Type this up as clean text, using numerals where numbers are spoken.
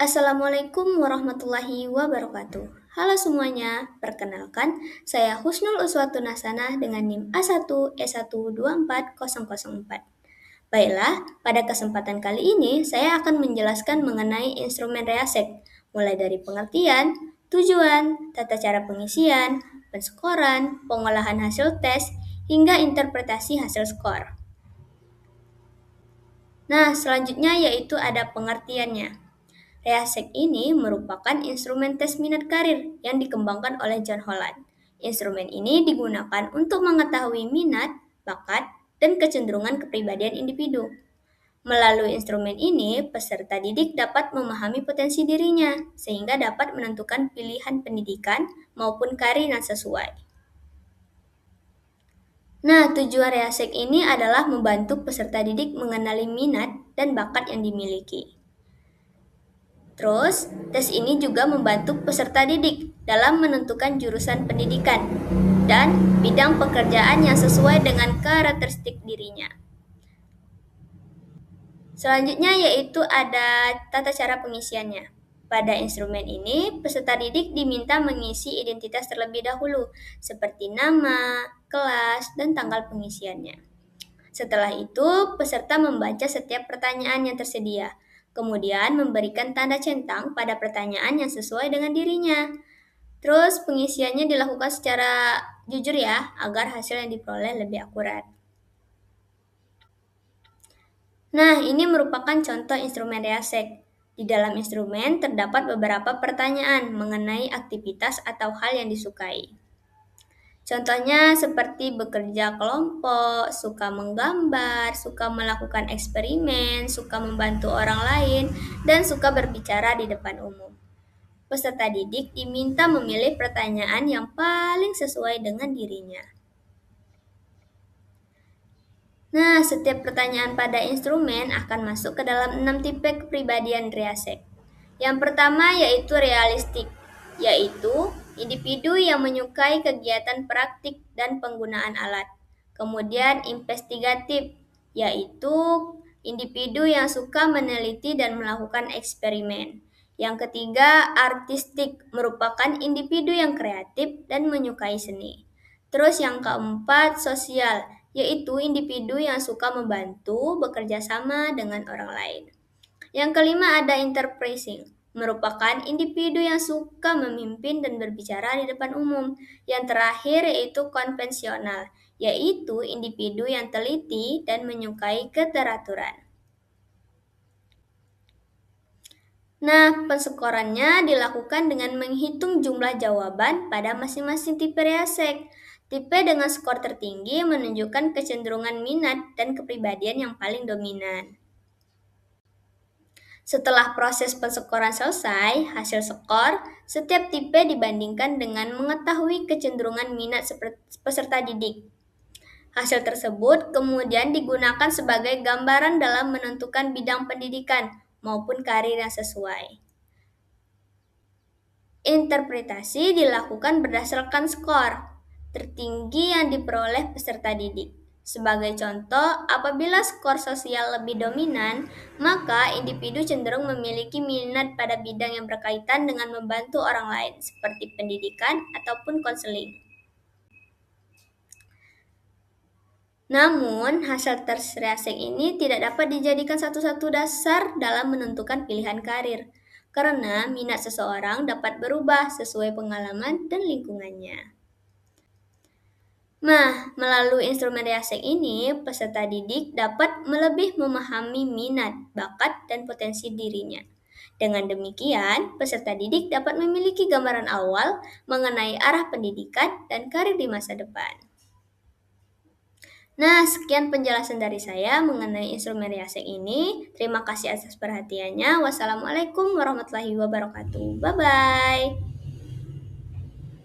Assalamualaikum warahmatullahi wabarakatuh. Halo semuanya, perkenalkan saya Husnul Uswatun Hasanah dengan NIM A1E1240004. Baiklah, pada kesempatan kali ini saya akan menjelaskan mengenai instrumen reasek, mulai dari pengertian, tujuan, tata cara pengisian, penskoran, pengolahan hasil tes, hingga interpretasi hasil skor. Nah, selanjutnya yaitu ada pengertiannya. Reasek ini merupakan instrumen tes minat karir yang dikembangkan oleh John Holland. Instrumen ini digunakan untuk mengetahui minat, bakat, dan kecenderungan kepribadian individu. Melalui instrumen ini, peserta didik dapat memahami potensi dirinya, sehingga dapat menentukan pilihan pendidikan maupun karir yang sesuai. Nah, tujuan reasek ini adalah membantu peserta didik mengenali minat dan bakat yang dimiliki. Terus, tes ini juga membantu peserta didik dalam menentukan jurusan pendidikan dan bidang pekerjaan yang sesuai dengan karakteristik dirinya. Selanjutnya yaitu ada tata cara pengisiannya. Pada instrumen ini, peserta didik diminta mengisi identitas terlebih dahulu, seperti nama, kelas, dan tanggal pengisiannya. Setelah itu, peserta membaca setiap pertanyaan yang tersedia, kemudian memberikan tanda centang pada pertanyaan yang sesuai dengan dirinya. Terus pengisiannya dilakukan secara jujur ya, agar hasil yang diperoleh lebih akurat. Nah, ini merupakan contoh instrumen reasek. Di dalam instrumen terdapat beberapa pertanyaan mengenai aktivitas atau hal yang disukai. Contohnya seperti bekerja kelompok, suka menggambar, suka melakukan eksperimen, suka membantu orang lain, dan suka berbicara di depan umum. Peserta didik diminta memilih pertanyaan yang paling sesuai dengan dirinya. Nah, setiap pertanyaan pada instrumen akan masuk ke dalam 6 tipe kepribadian reasek. Yang pertama yaitu realistik, yaitu individu yang menyukai kegiatan praktik dan penggunaan alat. Kemudian investigatif, yaitu individu yang suka meneliti dan melakukan eksperimen. Yang ketiga, artistik, merupakan individu yang kreatif dan menyukai seni. Terus yang keempat, sosial, yaitu individu yang suka membantu bekerja sama dengan orang lain. Yang kelima ada enterprising, merupakan individu yang suka memimpin dan berbicara di depan umum. Yang terakhir yaitu konvensional, yaitu individu yang teliti dan menyukai keteraturan. Nah, penskorannya dilakukan dengan menghitung jumlah jawaban pada masing-masing tipe reasek. Tipe dengan skor tertinggi menunjukkan kecenderungan minat dan kepribadian yang paling dominan. Setelah proses penskoran selesai, hasil skor setiap tipe dibandingkan dengan mengetahui kecenderungan minat peserta didik. Hasil tersebut kemudian digunakan sebagai gambaran dalam menentukan bidang pendidikan maupun karir yang sesuai. Interpretasi dilakukan berdasarkan skor tertinggi yang diperoleh peserta didik. Sebagai contoh, apabila skor sosial lebih dominan, maka individu cenderung memiliki minat pada bidang yang berkaitan dengan membantu orang lain, seperti pendidikan ataupun konseling. Namun, hasil tes reasek ini tidak dapat dijadikan satu-satu dasar dalam menentukan pilihan karir, karena minat seseorang dapat berubah sesuai pengalaman dan lingkungannya. Nah, melalui instrumen reasek ini, peserta didik dapat lebih memahami minat, bakat, dan potensi dirinya. Dengan demikian, peserta didik dapat memiliki gambaran awal mengenai arah pendidikan dan karir di masa depan. Nah, sekian penjelasan dari saya mengenai instrumen reasek ini. Terima kasih atas perhatiannya. Wassalamualaikum warahmatullahi wabarakatuh. Bye-bye.